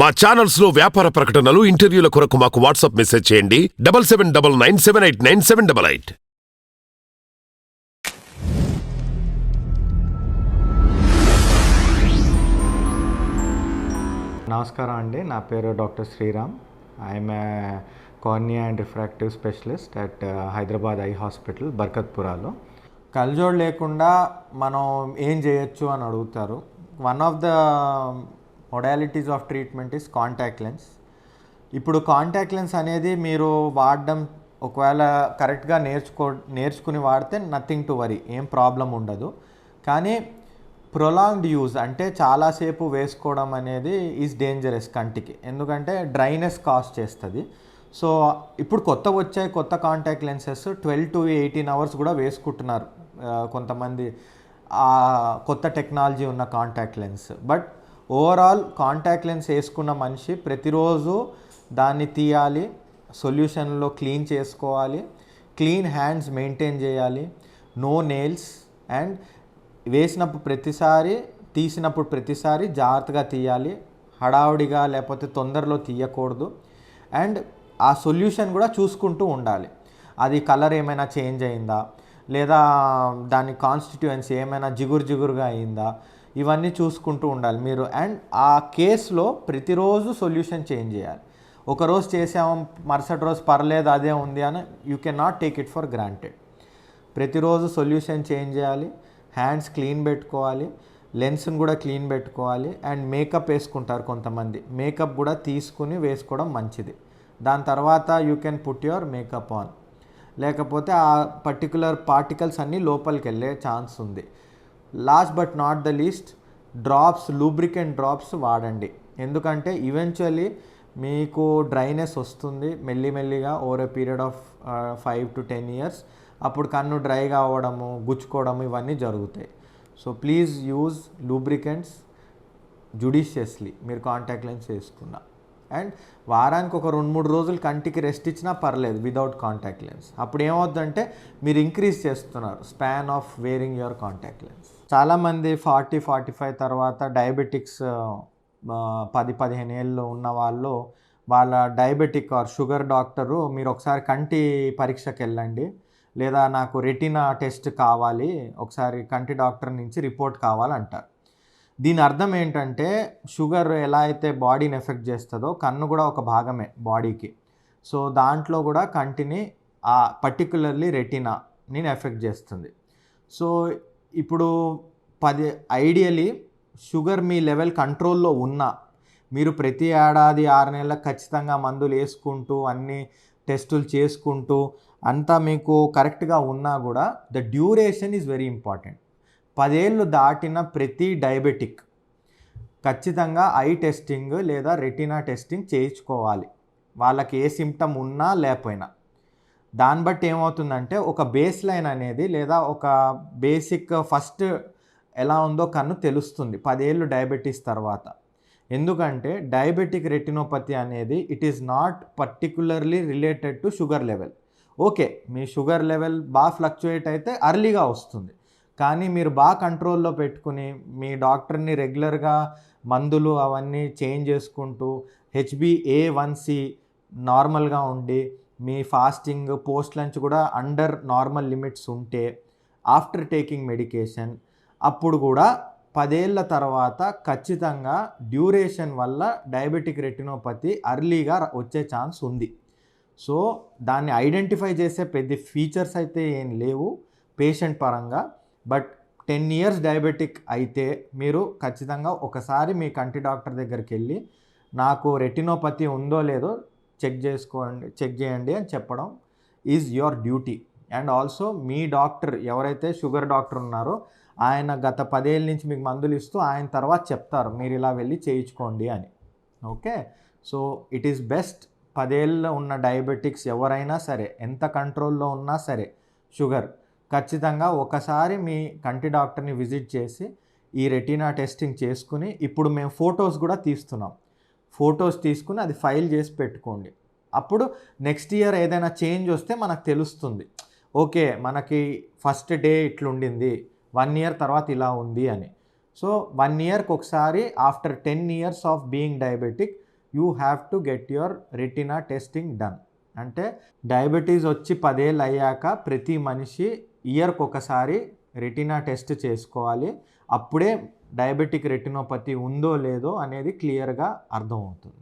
మా ఛానల్స్ లో వ్యాపార ప్రకటనలు ఇంటర్వ్యూల కొరకు మాకు వాట్సాప్ మెసేజ్ చేయండి 7799978978. నమస్కారం అండి, నా పేరు doctor Sriram. I'm a cornea and refractive specialist at Hyderabad eye hospital బర్కత్పురాలో. కళ్ళజోడు లేకుండా మనం ఏం చేయొచ్చు అని అడుగుతారు. One of the modalities of treatment is contact lens. ఇప్పుడు కాంటాక్ట్ లెన్స్ అనేది మీరు వాడడం ఒకవేళ కరెక్ట్గా నేర్చుకుని వాడితే నథింగ్ టు వరీ, ఏం ప్రాబ్లం ఉండదు. కానీ ప్రొలాంగ్డ్ యూజ్ అంటే చాలాసేపు వేసుకోవడం అనేది ఈజ్ డేంజరస్ కంటికి, ఎందుకంటే డ్రైనెస్ కాజ్ చేస్తుంది. సో ఇప్పుడు కొత్త కాంటాక్ట్ లెన్సెస్ 12 to 18 hours కూడా వేసుకుంటున్నారు కొంతమంది, కొత్త టెక్నాలజీ ఉన్న contact lens. But overall contact lens వేసుకున్న మనిషి ప్రతిరోజు దాన్ని తీయాలి, సొల్యూషన్లో క్లీన్ చేసుకోవాలి, క్లీన్ హ్యాండ్స్ మెయింటైన్ చేయాలి, నో నెయిల్స్, అండ్ వేసినప్పుడు ప్రతిసారి తీసినప్పుడు ప్రతిసారి జాగ్రత్తగా తీయాలి, హడావుడిగా లేకపోతే తొందరలో తీయకూడదు. అండ్ ఆ సొల్యూషన్ కూడా చూసుకుంటూ ఉండాలి, అది కలర్ ఏమైనా చేంజ్ అయిందా, లేదా దాని కాన్స్టిట్యుయెన్సీ ఏమైనా జిగురుగా అయిందా, ఇవన్నీ చూసుకుంటూ ఉండాలి మీరు. అండ్ ఆ కేసులో ప్రతిరోజు సొల్యూషన్ చేంజ్ చేయాలి. ఒకరోజు చేసాము, మరుసటి రోజు పర్లేదు అదే ఉంది అని you can not take it for granted. ప్రతిరోజు సొల్యూషన్ చేంజ్ చేయాలి, హ్యాండ్స్ క్లీన్ పెట్టుకోవాలి, లెన్స్ని కూడా క్లీన్ పెట్టుకోవాలి. అండ్ మేకప్ వేసుకుంటారు కొంతమంది, మేకప్ కూడా తీసుకుని వేసుకోవడం మంచిది. దాని తర్వాత you can put your makeup on, లేకపోతే ఆ పర్టికులర్ పార్టికల్స్ అన్నీ లోపలికి వెళ్ళే ఛాన్స్ ఉంది. Last but not the least, drops, lubricant drops వాడండి. ఎందుకంటే ఈవెన్చువల్లీ మీకు డ్రైనెస్ వస్తుంది మెల్లిమెల్లిగా over a period of 5 to 10 years. అప్పుడు కన్ను డ్రైగా అవ్వడము, గుచ్చుకోవడము ఇవన్నీ జరుగుతాయి. So please use lubricants judiciously మీరు కాంటాక్ట్ లెన్స్ వేసుకున్నా. అండ్ వారానికి ఒక 2-3 రోజులు కంటికి రెస్ట్ ఇచ్చినా పర్లేదు వితౌట్ కాంటాక్ట్ లెన్స్. అప్పుడు ఏమవుతుందంటే మీరు ఇంక్రీజ్ చేస్తున్నారు span of wearing your contact lens. చాలామంది 40-45 తర్వాత డయాబెటిక్స్ 10-15 ఏళ్ళు ఉన్న వాళ్ళు, వాళ్ళ డయాబెటిక్ ఆర్ షుగర్ డాక్టరు మీరు ఒకసారి కంటి పరీక్షకి వెళ్ళండి, లేదా నాకు రెటీనా టెస్ట్ కావాలి, ఒకసారి కంటి డాక్టర్ నుంచి రిపోర్ట్ కావాలంటారు. దీని అర్థం ఏంటంటే షుగర్ ఎలా అయితే బాడీని ఎఫెక్ట్ చేస్తుందో కన్ను కూడా ఒక భాగమే బాడీకి. సో దాంట్లో కూడా కంటిని పర్టికులర్లీ రెటీనాని ఎఫెక్ట్ చేస్తుంది. సో ఇప్పుడు ఐడియలీ షుగర్ మీ లెవెల్ కంట్రోల్లో ఉన్నా, మీరు ప్రతి ఏడాది 6 నెలలకు ఖచ్చితంగా మందులు వేసుకుంటూ అన్ని టెస్టులు చేసుకుంటూ అంతా మీకు కరెక్ట్గా ఉన్నా కూడా the duration is very important. 10 ఏళ్ళు దాటిన ప్రతి డయాబెటిక్ ఖచ్చితంగా ఐ టెస్టింగ్ లేదా రెటీనా టెస్టింగ్ చేయించుకోవాలి, వాళ్ళకి ఏ సిమ్టమ్ ఉన్నా లేకపోయినా. దాన్ని బట్టి ఏమవుతుందంటే ఒక బేస్ లైన్ అనేది లేదా ఒక బేసిక్ ఫస్ట్ ఎలా ఉందో కన్ను తెలుస్తుంది 10 ఏళ్ళు డయాబెటీస్ తర్వాత. ఎందుకంటే డయాబెటిక్ రెటినోపతి అనేది it is not particularly related to sugar level. Okay, me sugar level బాగా ఫ్లక్చుయేట్ అయితే అర్లీగా వస్తుంది, కానీ మీరు బాగా కంట్రోల్లో పెట్టుకుని మీ డాక్టర్ని రెగ్యులర్గా మందులు అవన్నీ చేంజ్ చేసుకుంటూ HbA1c నార్మల్గా ఉండి మీ ఫాస్టింగ్ పోస్ట్ లంచ్ కూడా అండర్ నార్మల్ లిమిట్స్ ఉంటే ఆఫ్టర్ టేకింగ్ మెడికేషన్, అప్పుడు కూడా 10 ఏళ్ళ తర్వాత ఖచ్చితంగా డ్యూరేషన్ వల్ల డయాబెటిక్ రెటినోపతి అర్లీగా వచ్చే ఛాన్స్ ఉంది. సో దాన్ని ఐడెంటిఫై చేసే పెద్ద ఫీచర్స్ అయితే ఏం లేవు పేషెంట్ పరంగా. బట్ 10 years డయాబెటిక్ అయితే మీరు ఖచ్చితంగా ఒకసారి మీ కంటి డాక్టర్ దగ్గరికి వెళ్ళి నాకు రెటినోపతి ఉందో లేదో చెక్ చేయండి అని చెప్పడం is your duty. And also me doctor ఎవరైతే షుగర్ డాక్టర్ ఉన్నారో ఆయన గత 10 ఏళ్ళ నుంచి మీకు మందులు ఇస్తూ ఆయన తర్వాత చెప్తారు మీరు ఇలా వెళ్ళి చేయించుకోండి అని. Okay, so it is best 10 ఏళ్ళు ఉన్న డయాబెటిక్స్ ఎవరైనా సరే, ఎంత కంట్రోల్లో ఉన్నా సరే షుగర్, ఖచ్చితంగా ఒకసారి మీ కంటి డాక్టర్ని విజిట్ చేసి ఈ రెటీనా టెస్టింగ్ చేసుకుని, ఇప్పుడు మేము ఫొటోస్ కూడా తీస్తున్నాం, ఫొటోస్ తీసుకుని అది ఫైల్ చేసి పెట్టుకోండి. అప్పుడు నెక్స్ట్ ఇయర్ ఏదైనా చేంజ్ వస్తే మనకు తెలుస్తుంది, ఓకే మనకి ఫస్ట్ డే ఇట్లుండింది 1 year తర్వాత ఇలా ఉంది అని. సో 1 ఇయర్కి ఒకసారి after 10 years of being diabetic you have to get your retina testing done. అంటే డయాబెటీస్ వచ్చి 10 ఏళ్ళు అయ్యాక ప్రతి మనిషి ఇయర్కి ఒకసారి రెటినా టెస్ట్ చేసుకోవాలి. అప్పుడే డయాబెటిక్ రెటినోపతి ఉందో లేదో అనేది క్లియర్గా అర్థమవుతుంది.